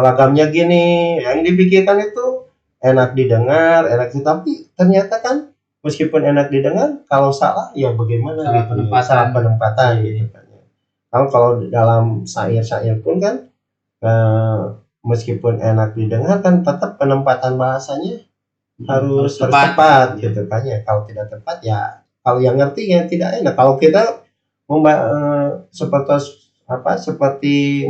lagamnya gini, yang dipikirkan itu enak didengar, enak sih, tapi ternyata kan meskipun enak didengar, kalau salah ya bagaimana salah penempatan gitu kan. Kalau dalam syair-syair pun kan meskipun enak didengar kan tetap penempatan bahasanya harus tepat gitu kan ya. Kalau tidak tepat ya kalau yang ngerti ya tidak enak. Kalau kita seperti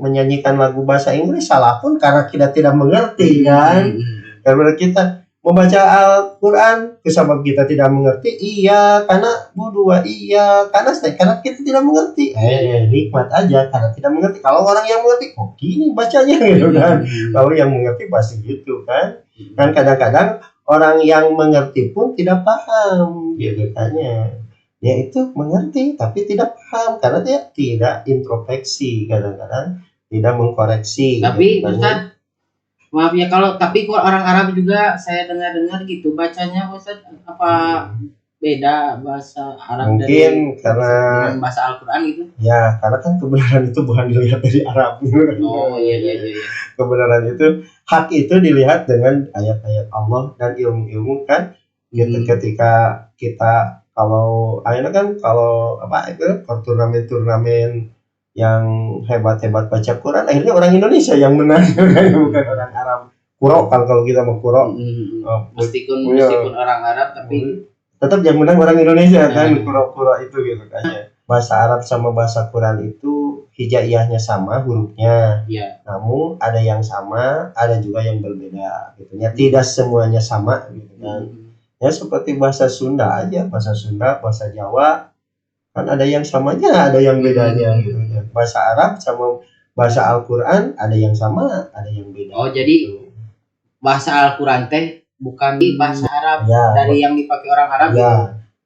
menyanyikan lagu bahasa Inggris salah pun karena kita tidak mengerti kan. Karena kita membaca Al-Quran sebab kita tidak mengerti, iya karena berdua, iya karena kita tidak mengerti, nikmat aja karena tidak mengerti. Kalau orang yang mengerti kok gini bacanya gitu kan. Kalau yang mengerti pasti gitu kan. Kan kadang-kadang orang yang mengerti pun tidak paham gitu kan ya. Dia itu mengerti tapi tidak paham karena dia tidak introspeksi, kadang-kadang tidak mengkoreksi. Tapi gitu, Ustaz, maaf ya tapi orang Arab juga saya dengar gitu bacanya Ustaz, apa beda bahasa Arab mungkin karena dengan bahasa Al-Quran gitu. Ya karena kan kebenaran itu bukan dilihat dari Arab. Oh iya. Kebenaran itu, hak itu dilihat dengan ayat-ayat Allah dan ilmu-ilmu kan. Gitu. Ketika kita kalau turnamen yang hebat-hebat baca Quran, akhirnya orang Indonesia yang menang bukan orang Arab. Kuro kan kalau kita mau kuro, meskipun orang Arab tapi tetap yang menang orang Indonesia kan. Kuro itu gitu kan. Bahasa Arab sama bahasa Quran itu hijaiyahnya sama hurufnya, namun ada yang sama, ada juga yang berbeda gitu ya. Tidak semuanya sama gitu kan. Ya seperti bahasa Sunda aja, bahasa Sunda, bahasa Jawa kan ada yang samanya, ada yang bedanya gitu ya. Bahasa Arab sama bahasa Al-Quran ada yang sama, ada yang beda. Oh jadi bahasa Al-Quran teh bukan bahasa Arab dari yang dipakai orang Arab gitu.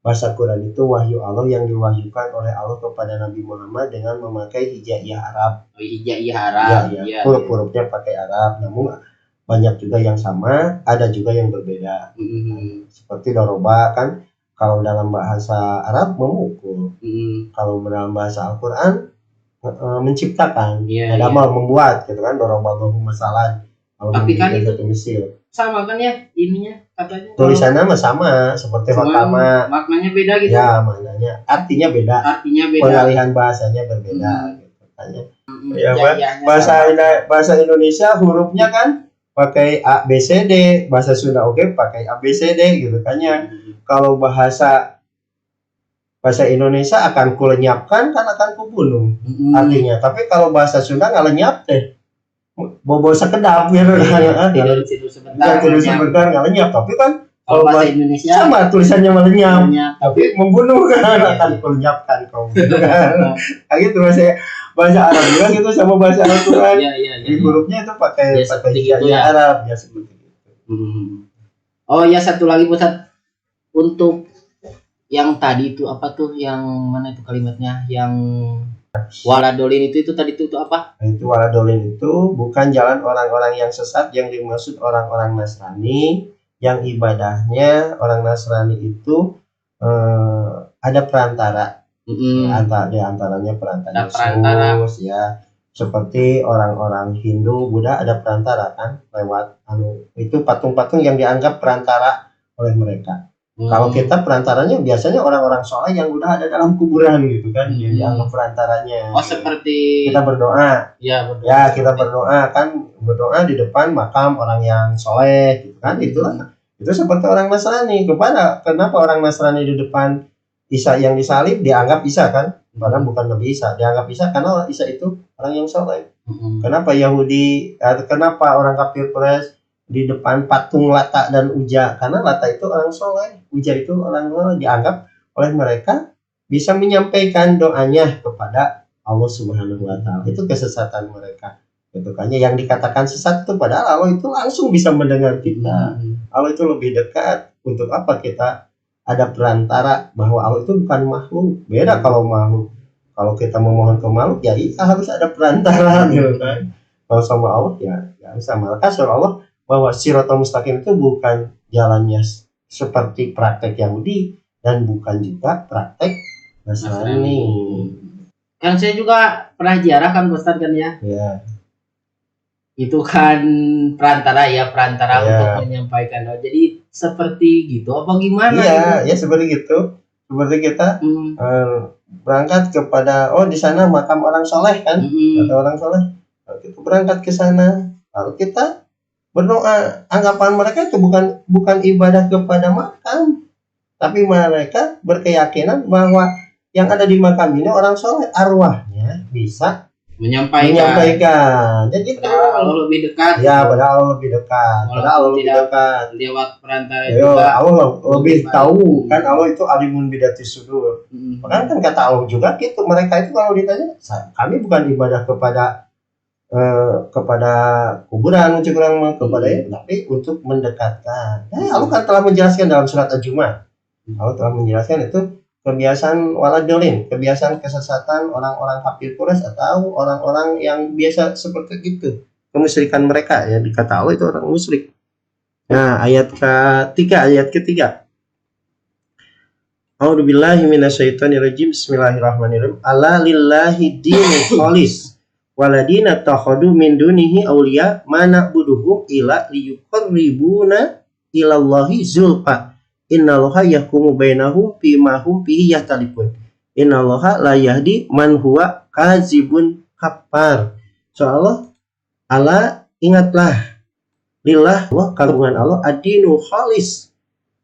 Bahasa Quran itu wahyu Allah yang diwahyukan oleh Allah kepada Nabi Muhammad dengan memakai hijaiyah Arab. Hijaiyah Arab. Huruf-hurufnya pakai Arab, namun banyak juga yang sama, ada juga yang berbeda. Seperti doroba kan, kalau dalam bahasa Arab memukul, kalau dalam bahasa Al-Quran menciptakan, ada mal membuat gitu kan, doroballahu masalan. Tapi kan itu misil sama kan ya ininya katanya. Tulisannya mah sama seperti hotama. Maknanya beda gitu. Ya, maknanya artinya beda. Pengalihan bahasanya berbeda gitu katanya. Bahasa Indonesia hurufnya kan pakai A B C D, bahasa Sunda oke pakai A B C D gitu kan ya. Kalau bahasa Indonesia akan kulenyapkan kan akan kubunuh artinya. Tapi kalau bahasa Sunda nggak lenyap deh. Bobo sekedap gitu kan. Tidur sebentar nggak lenyap, tapi kan kalau bahasa Indonesia sama tulisannya melenyap, tapi membunuh kan akan kulenyapkan kau gitu kan. Gitu bahasa Arab juga gitu sama bahasa Al-Quran. Di hurufnya itu pakai gitu Arab ya seperti itu. Oh ya, satu lagi Ustaz, untuk yang tadi itu apa tuh, yang mana itu kalimatnya, yang waladolin itu tadi itu apa? Itu waladolin itu bukan jalan orang-orang yang sesat, yang dimaksud orang-orang Nasrani yang ibadahnya orang Nasrani itu ada perantara. Di antaranya perantara Yesus ya, seperti orang-orang Hindu, Buddha ada perantara kan lewat itu patung-patung yang dianggap perantara oleh mereka. Kalau kita perantaranya biasanya orang-orang soleh yang udah ada dalam kuburan gitu kan, yang dianggap perantaranya. Oh, seperti kita berdoa. Ya, kita berdoa kan, berdoa di depan makam orang yang soleh gitu kan, itulah. Itu seperti orang Nasrani. Kenapa orang Nasrani di depan Isa yang disalib dianggap Isa kan? Padahal bukan Nabi Isa, dianggap Isa karena Isa itu orang yang soleh. Kenapa Yahudi, kenapa orang kafir Quraisy di depan patung Lata dan Uja? Karena Lata itu orang soleh, Uja itu orang soleh, dianggap oleh mereka bisa menyampaikan doanya kepada Allah Subhanahu wa Ta'ala. Itu kesesatan mereka. Gitu kan. Yang dikatakan sesat itu padahal Allah itu langsung bisa mendengar kita. Allah itu lebih dekat. Untuk apa kita ada perantara, bahwa Allah itu bukan makhluk. Beda kalau makhluk. Kalau kita memohon ke makhluk ya harus ada perantara gitu kan. Kalau sama Allah ya sama. Maka surah Allah bahwa Shiratal Mustaqim itu bukan jalannya seperti praktek Yahudi dan bukan juga praktek Nasrani. Kan saya juga pernah ziarah kan Ustaz kan ya. Ya. Itu kan perantara untuk menyampaikan. Jadi seperti gitu apa gimana? Iya, ya seperti gitu. Seperti kita berangkat kepada di sana makam orang soleh kan, atau orang soleh. Lalu kita berangkat ke sana, lalu kita berdoa. Anggapan mereka itu bukan ibadah kepada makam, tapi mereka berkeyakinan bahwa yang ada di makam ini orang soleh, arwahnya bisa menyampaikan. Jadi Allah lebih dekat. Ya, padahal Allah lebih dekat. Lewat perantara juga. Allah lebih tahu kan, Allah itu alimun bidati sudur. Bahkan kan kata Allah juga gitu, mereka itu kalau ditanya, kami bukan ibadah kepada kuburan, tapi untuk mendekatkan. Allah kan telah menjelaskan dalam surat Al-Jumu'ah. Allah telah menjelaskan itu kebiasaan waladolin, kebiasaan kesesatan orang-orang kafir Quraisy atau orang-orang yang biasa seperti itu, kemusyrikan mereka ya, dikata Allah itu orang musyrik. Nah, ayat ketiga. A'udzubillahi minasyaitonirrajim. Bismillahirrahmanirrahim. Ala lillahi dinul khalis waladina takhadu min dunihi awliya mana'buduhum ila liyuqarribuna ilallahi zulfa. Innallaha yahkumu bainahum fima hum fihi yahtalifun. Innallaha la yahdi man huwa kadzibun kafar. Soalnya Allah, ingatlah, lillah Allah, kagungan Allah, adinu khalis,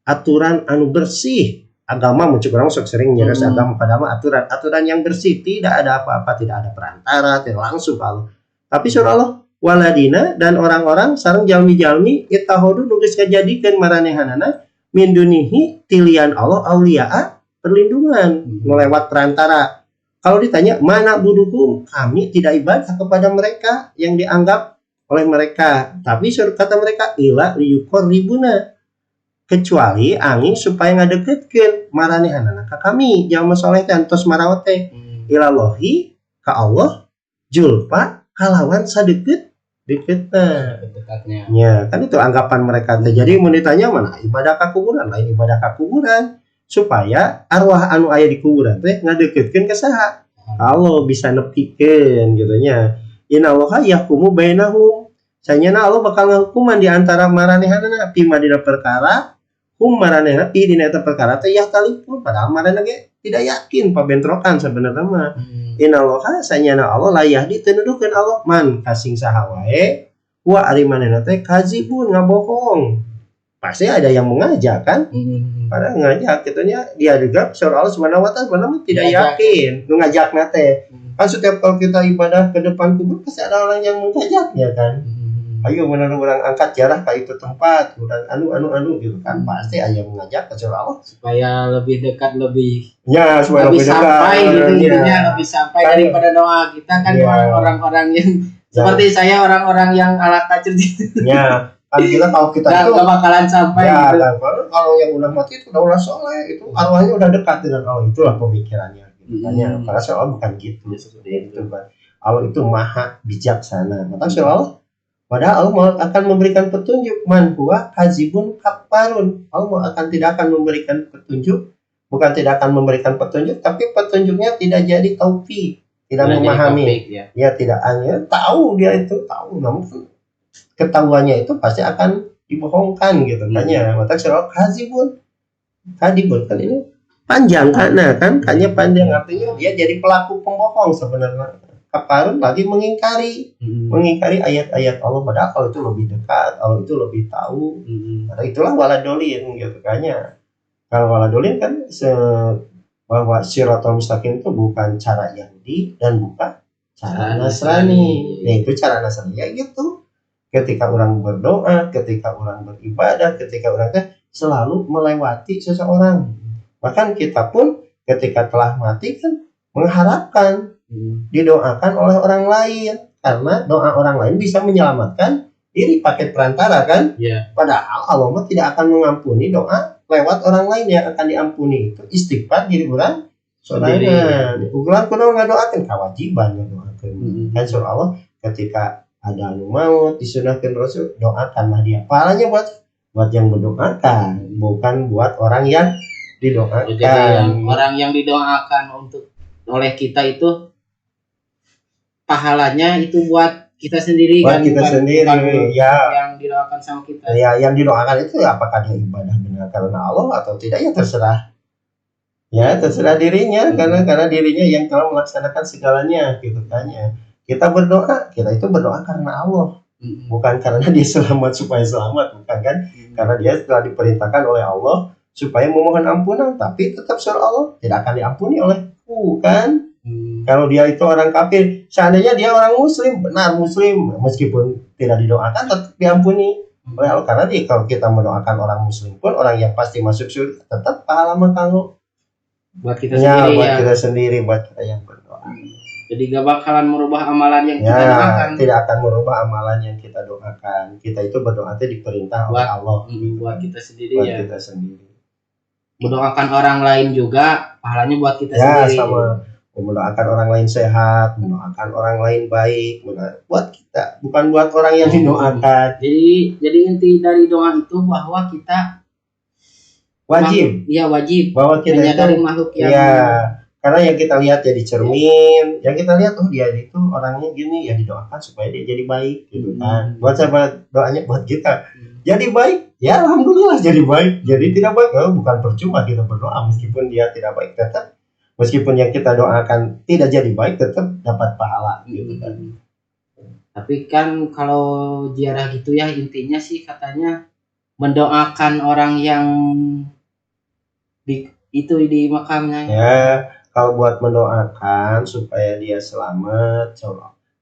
aturan anu bersih. Agama orang sok sering nyeres agama aturan yang bersih, tidak ada apa-apa, tidak ada perantara, tidak langsung Allah. Tapi surah Allah, waladina dan orang-orang sareng jalmi-jalmi ittahodu nugas kajadikeun maranehanana min dunihi tilian Allah auliaa perlindungan melewat perantara. Kalau ditanya mana buduhum, kami tidak ibadah kepada mereka yang dianggap oleh mereka, tapi kata mereka ila liyuqarribuna, kecuali angin supaya ngadeketkeun maranehanana ka kami jalma saleh teh antos marawat teh ilallahi ka Allah julfa kalawan sadeukeut difitnah. Dekatnya. Ya, kan itu anggapan mereka. Jadi mau ditanya mana ibadah ka kuburan, lain ibadah ka kuburan supaya arwah anu aya di kuburan teh ngadeukeutkeun ka saha? Allah bisa nepikeun gitu nya. Innallaha yahkumu bainahum. Sanyana Allah bakal ngahukuman di antara maranehanna fi madina perkara maranehna pi dina eta perkara teh yahtalifun padahal maraneh ge tidak yakin pabentrokan sebenarnya mah. Innallaha sanyana Allah la yahdi teu nuduhkeun Allah man kasing saha wae wa ari manehna teh kazibun ngabohong. Pasti ada yang mengajak kan? Padahal ngajak kitunya dia juga surah Allah Subhanahu wa taala sebenarnya tidak yakin nu ngajakna teh. Kan setiap kalau kita ibadah ke depan kubur pasti ada orang yang mengajaknya kan. Ayo benar orang angkat jarak ke itu tempat, urang anu gitu kan. Pasti aya mengajak ke surah Allah supaya lebih dekat, lebih supaya lebih dekat sampai gitu ya. Lebih sampai kan, daripada doa kita kan orang-orang yang seperti saya, orang-orang yang ala kacir gitu. Ya, kan kalau kita itu gak bakalan sampai ya, gitu. Kan, kalau yang udah mati itu udah soleh, itu arwahnya udah dekat dengan Allah, itulah pemikirannya gitu kan ya. Karena surah Allah bukan gitu seperti itu kan. Allah itu maha bijaksana. Maka surah Allah padahal Allah akan memberikan petunjuk man huwa kazibun kafarun. Allah tidak akan memberikan petunjuk, bukan tidak akan memberikan petunjuk, tapi petunjuknya tidak jadi taufik, tidak memahami. Taufik, ya tidak hanya tahu, dia itu tahu, namun ketahuannya itu pasti akan dibohongkan gitu kan ya. Maka surah kazibun kan ini panjang karena kan panjang artinya dia jadi pelaku pembohong sebenarnya. Kafarun lagi mengingkari ayat-ayat Allah, padahal kalau itu lebih dekat, Allah itu lebih tahu. Karena itulah waladolin gitu kan ya. Kalau waladolin kan bahwa Shiratal Mustaqim itu bukan cara Yahudi dan bukan cara Nasrani. Nah itu cara Nasrani ya gitu. Ketika orang berdoa, ketika orang beribadah, ketika orang selalu melewati seseorang. Bahkan kita pun ketika telah mati kan mengharapkan didoakan oleh orang lain, karena doa orang lain bisa menyelamatkan diri pakai perantara kan. Padahal Allah tidak akan mengampuni doa lewat orang lain yang akan diampuni. Itu istighfar diri orang soalnya ugulan kudu ngadoakeun kewajiban ngadoakeun. Kan surah Allah ketika ada anu maut disunahkeun Rasul doakanlah dia. Pahalanya buat yang mendoakan, bukan buat orang yang didoakan. Jadi orang yang didoakan oleh kita itu pahalanya itu buat kita sendiri, buat kan? Kita bukan, sendiri bukan ya. Yang didoakan sama kita. Ya, yang didoakan itu apakah dia ibadah benar karena Allah atau tidak ya terserah. Ya, terserah dirinya karena dirinya yang telah melaksanakan segalanya gitu kan ya. Kita itu berdoa karena Allah. Bukan karena dia selamat supaya selamat, bukan kan? Karena dia telah diperintahkan oleh Allah supaya memohon ampunan, tapi tetap surah Allah tidak akan diampuni olehku kan? Kalau dia itu orang kafir, seandainya dia orang muslim, benar muslim, meskipun tidak didoakan tetap diampuni oleh Allah. Karena kalau kita mendoakan orang muslim pun, orang yang pasti masuk surga, tetap pahala kalau buat kita sendiri buat kita sendiri, buat kita yang berdoa. Jadi gak bakalan merubah amalan yang kita doakan. Tidak akan merubah amalan yang kita doakan. Kita itu berdoa itu diperintah oleh Allah. Buat kita sendiri buat kita sendiri. Mendoakan orang lain juga pahalanya buat kita sendiri. Sama. Mendoakan orang lain sehat, mendoakan orang lain baik, buat kita, bukan buat orang yang didoakan. Jadi inti dari doa itu bahwa kita wajib bahwa kita menyadari makhluk yang karena yang kita lihat jadi cermin, yang kita lihat dia itu orangnya gini, ya didoakan supaya dia jadi baik gitu kan. Buat siapa doanya? Buat kita jadi baik, ya alhamdulillah jadi baik. Jadi tidak baik, bukan percuma kita berdoa meskipun dia tidak baik, tetap meskipun yang kita doakan tidak jadi baik tetap dapat pahala gitu kan. Tapi kan kalau ziarah gitu ya, intinya sih katanya mendoakan orang yang di makamnya. Ya, kalau buat mendoakan supaya dia selamat,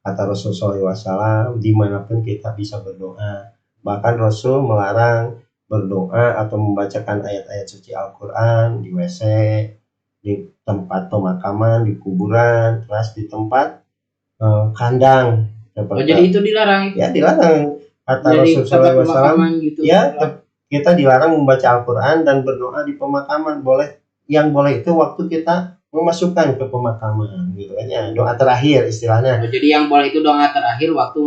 kata Rasulullah SAW, dimanapun kita bisa berdoa. Bahkan Rasul melarang berdoa atau membacakan ayat-ayat suci Al-Quran di WC, di tempat pemakaman, di kuburan, terus di tempat kandang. Jadi itu dilarang? Ya dilarang. Kata Rasulullah SAW, gitu, ya kita dilarang membaca Al-Quran dan berdoa di pemakaman. Yang boleh itu waktu kita memasukkan ke pemakaman gitu kan ya, doa terakhir istilahnya. Jadi yang boleh itu doa terakhir waktu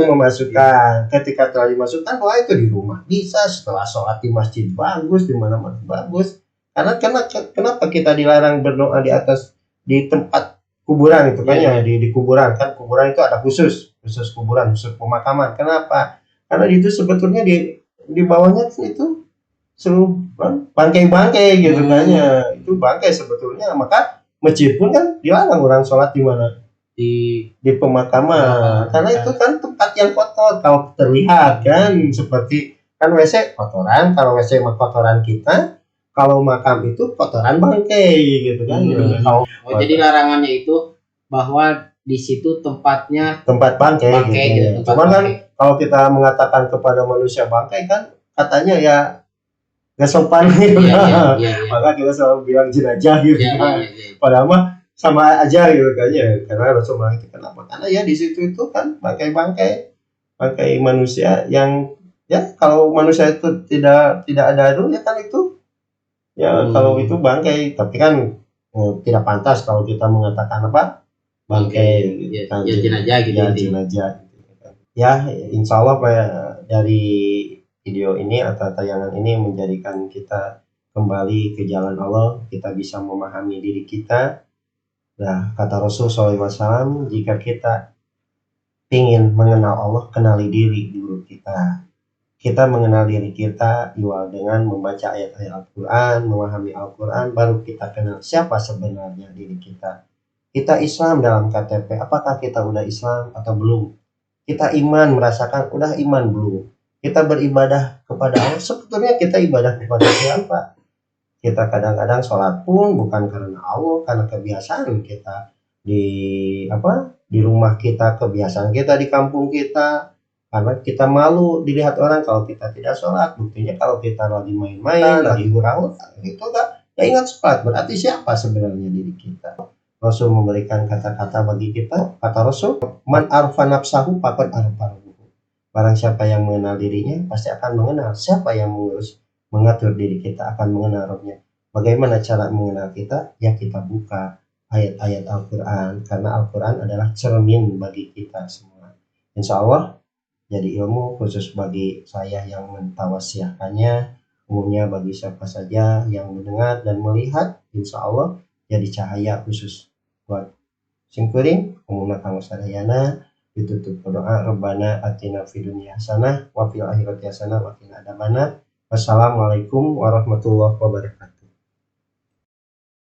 memasukkan. Ketika telah dimasukkan doa itu di rumah bisa, setelah sholat di masjid bagus, di mana-mana bagus. Karena kenapa kita dilarang berdoa di tempat kuburan itu kan ya, di kuburan kan, kuburan itu ada khusus kuburan, khusus pemakaman. Kenapa? Karena itu sebetulnya di bawahnya itu seluruh bangkai gitu kan ya, itu bangkai sebetulnya. Maka masjid pun kan dilarang orang sholat di mana, di pemakaman, karena itu kan tempat yang kotor. Kalau terlihat kan seperti kan WC kotoran, kalau WC mah kotoran kita, kalau makam itu kotoran bangkai gitu kan. Jadi larangannya itu bahwa di situ tempat bangkai gitu. Cuman kan kalau kita mengatakan kepada manusia bangkai kan katanya ya nggak sopan gitu. Maka kita selalu bilang jenazah gitu. Padahal mah sama aja gitu kayaknya. Karena Rasulullah itu kenapa? Karena ya di situ itu kan bangkai manusia yang ya, kalau manusia itu tidak ada itu ya kan itu ya, kalau itu bangkai. Tapi kan tidak pantas kalau kita mengatakan apa bangkai jenazah gitu. Jenazah ya. Insya Allah dari video ini atau tayangan ini menjadikan kita kembali ke jalan Allah, kita bisa memahami diri kita. Nah, kata Rasul SAW, jika kita ingin mengenal Allah, kenali diri dulu kita. Kita mengenal diri kita dengan membaca ayat-ayat Al-Quran, memahami Al-Quran, baru kita kenal siapa sebenarnya diri kita. Kita Islam dalam KTP, apakah kita udah Islam atau belum? Kita iman, merasakan udah iman belum? Kita beribadah kepada Allah, sebetulnya kita ibadah kepada siapa? Kita kadang-kadang sholat pun bukan karena Allah, karena kebiasaan kita di rumah kita, kebiasaan kita di kampung kita, karena kita malu dilihat orang kalau kita tidak sholat. Buktinya kalau kita lagi main-main, lagi hura-hura, itu gak ingat sholat. Berarti siapa sebenarnya diri kita? Rasul memberikan kata-kata bagi kita. Kata Rasul, man arfa nafsahu faqad arfa rabbuhu. Barang siapa yang mengenal dirinya pasti akan mengenal siapa yang mengatur diri kita, akan mengenal Rabbnya. Bagaimana cara mengenal kita? Ya kita buka ayat-ayat Al-Quran, karena Al-Quran adalah cermin bagi kita semua. Insya Allah jadi ilmu khusus bagi saya yang mentawasiahkannya, umumnya bagi siapa saja yang mendengar dan melihat, insya Allah jadi cahaya khusus buat singkuring umumna kang sadayana. Ditutup berdoa, Rabbana atina fid dunya hasanah wa fil akhirati hasanah wa qina adzabannar. Wassalamualaikum warahmatullahi wabarakatuh.